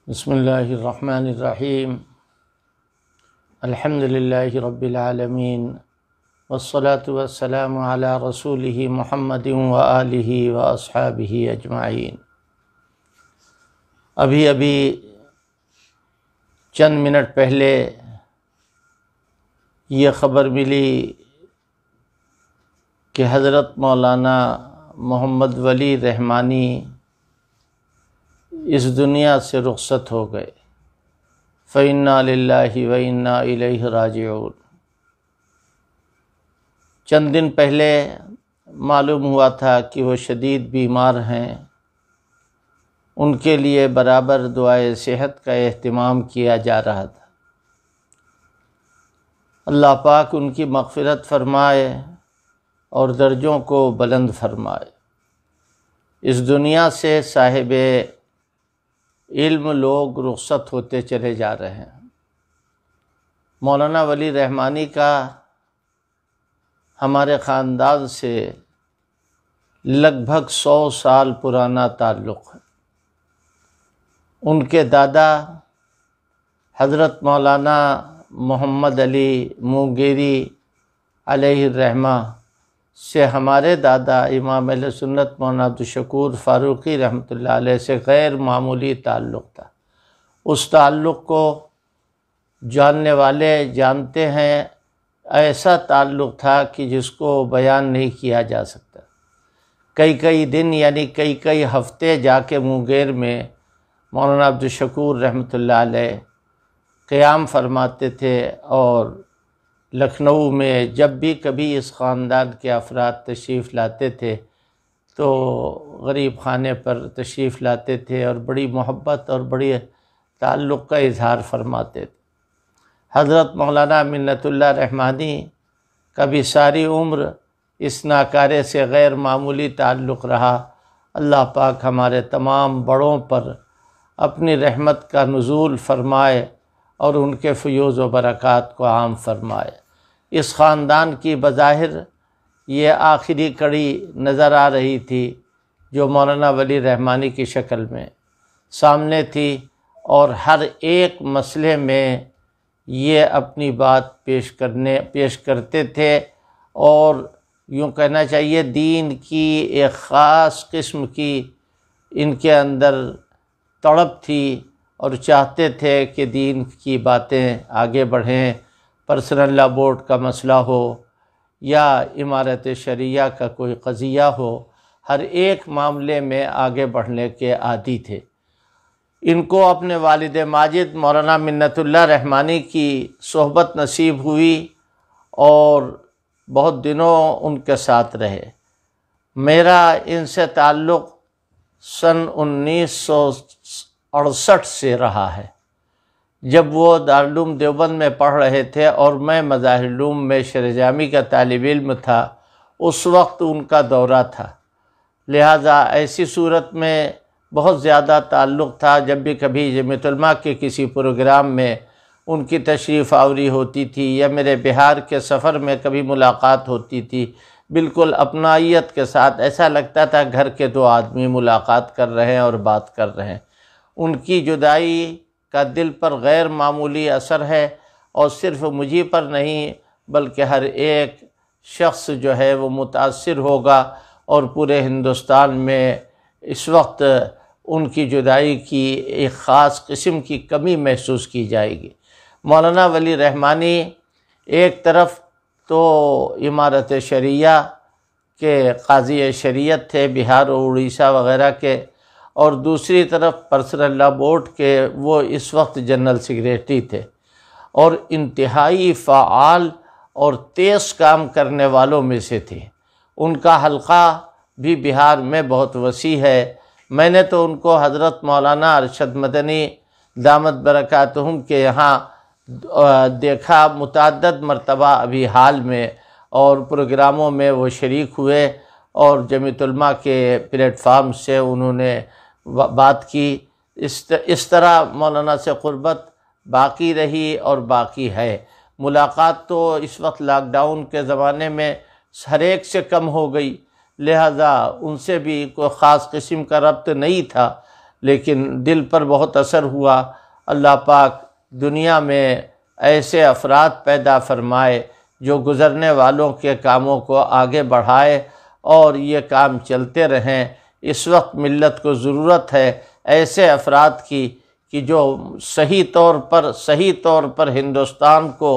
بسم اللہ الرحمن الرحیم الحمد للہ رب العالمین والصلاة والسلام علی رسولہ محمد وآلہ واصحابہ اجمعین۔ ابھی چند منٹ پہلے یہ خبر ملی کہ حضرت مولانا محمد ولی رحمانی اس دنیا سے رخصت ہو گئے۔ فَإِنَّا لِلَّهِ وَإِنَّا إِلَيْهِ رَاجِعُونَ۔ چند دن پہلے معلوم ہوا تھا کہ وہ شدید بیمار ہیں، ان کے لیے برابر دعائے صحت کا اہتمام کیا جا رہا تھا۔ اللہ پاک ان کی مغفرت فرمائے اور درجوں کو بلند فرمائے۔ اس دنیا سے صاحب علم لوگ رخصت ہوتے چلے جا رہے ہیں۔ مولانا ولی رحمانی کا ہمارے خاندان سے لگ بھگ 100 سال پرانا تعلق ہے۔ ان کے دادا حضرت مولانا محمد علی مونگیری علیہ الرحمہ سے ہمارے دادا امام اہل سنت مولانا عبدالشکور فاروقی رحمۃ اللہ علیہ سے غیر معمولی تعلق تھا۔ اس تعلق کو جاننے والے جانتے ہیں، ایسا تعلق تھا کہ جس کو بیان نہیں کیا جا سکتا۔ کئی دن یعنی کئی ہفتے جا کے مونگیر میں مولانا عبدالشکور رحمۃ اللہ علیہ قیام فرماتے تھے، اور لکھنؤ میں جب بھی کبھی اس خاندان کے افراد تشریف لاتے تھے تو غریب خانے پر تشریف لاتے تھے اور بڑی محبت اور بڑی تعلق کا اظہار فرماتے تھے۔ حضرت مولانا منت اللہ رحمانی کا بھی ساری عمر اس ناکارے سے غیر معمولی تعلق رہا۔ اللہ پاک ہمارے تمام بڑوں پر اپنی رحمت کا نزول فرمائے اور ان کے فیوز و برکات کو عام فرمائے۔ اس خاندان کی بظاہر یہ آخری کڑی نظر آ رہی تھی جو مولانا ولی رحمانی کی شکل میں سامنے تھی، اور ہر ایک مسئلے میں یہ اپنی بات پیش کرتے تھے، اور یوں کہنا چاہیے دین کی ایک خاص قسم کی ان کے اندر تڑپ تھی، اور چاہتے تھے کہ دین کی باتیں آگے بڑھیں۔ پرسنل لا بورڈ کا مسئلہ ہو یا امارت شریعہ کا کوئی قضیہ ہو، ہر ایک معاملے میں آگے بڑھنے کے عادی تھے۔ ان کو اپنے والد ماجد مولانا منت اللہ رحمانی کی صحبت نصیب ہوئی اور بہت دنوں ان کے ساتھ رہے۔ میرا ان سے تعلق سن 1968 سے رہا ہے، جب وہ دارالعلوم دیوبند میں پڑھ رہے تھے اور میں مظاہر علوم میں شرح جامع کا طالب علم تھا۔ اس وقت ان کا دورہ تھا، لہٰذا ایسی صورت میں بہت زیادہ تعلق تھا۔ جب بھی کبھی جمعیت علماء کے کسی پروگرام میں ان کی تشریف آوری ہوتی تھی یا میرے بہار کے سفر میں کبھی ملاقات ہوتی تھی، بالکل اپنائیت کے ساتھ ایسا لگتا تھا گھر کے دو آدمی ملاقات کر رہے ہیں اور بات کر رہے ہیں۔ ان کی جدائی کا دل پر غیر معمولی اثر ہے، اور صرف مجھے پر نہیں بلکہ ہر ایک شخص جو ہے وہ متاثر ہوگا، اور پورے ہندوستان میں اس وقت ان کی جدائی کی ایک خاص قسم کی کمی محسوس کی جائے گی۔ مولانا ولی رحمانی ایک طرف تو امارت شریعہ کے قاضی شریعت تھے بہار و اڑیسہ وغیرہ کے، اور دوسری طرف پرسنل لا بورڈ کے وہ اس وقت جنرل سیکریٹری تھے، اور انتہائی فعال اور تیز کام کرنے والوں میں سے تھے۔ ان کا حلقہ بھی بہار میں بہت وسیع ہے۔ میں نے تو ان کو حضرت مولانا ارشد مدنی دامت برکاتہم کے یہاں دیکھا متعدد مرتبہ ابھی حال میں، اور پروگراموں میں وہ شریک ہوئے، اور جمعیت علماء کے پلیٹ فارم سے انہوں نے بات کی۔ اس طرح مولانا سے قربت باقی رہی اور باقی ہے۔ ملاقات تو اس وقت لاک ڈاؤن کے زمانے میں ہر ایک سے کم ہو گئی، لہذا ان سے بھی کوئی خاص قسم کا ربط نہیں تھا، لیکن دل پر بہت اثر ہوا۔ اللہ پاک دنیا میں ایسے افراد پیدا فرمائے جو گزرنے والوں کے کاموں کو آگے بڑھائے اور یہ کام چلتے رہیں۔ اس وقت ملت کو ضرورت ہے ایسے افراد کی کہ جو صحیح طور پر ہندوستان کو،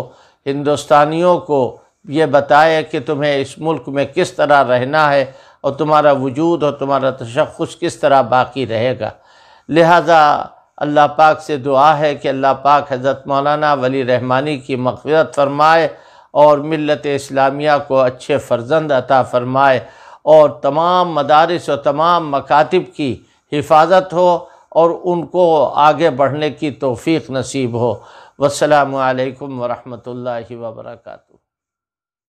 ہندوستانیوں کو یہ بتائے کہ تمہیں اس ملک میں کس طرح رہنا ہے اور تمہارا وجود اور تمہارا تشخص کس طرح باقی رہے گا۔ لہذا اللہ پاک سے دعا ہے کہ اللہ پاک حضرت مولانا ولی رحمانی کی مغفرت فرمائے اور ملت اسلامیہ کو اچھے فرزند عطا فرمائے، اور تمام مدارس و تمام مکاتب کی حفاظت ہو اور ان کو آگے بڑھنے کی توفیق نصیب ہو۔ والسلام علیکم ورحمۃ اللہ وبرکاتہ۔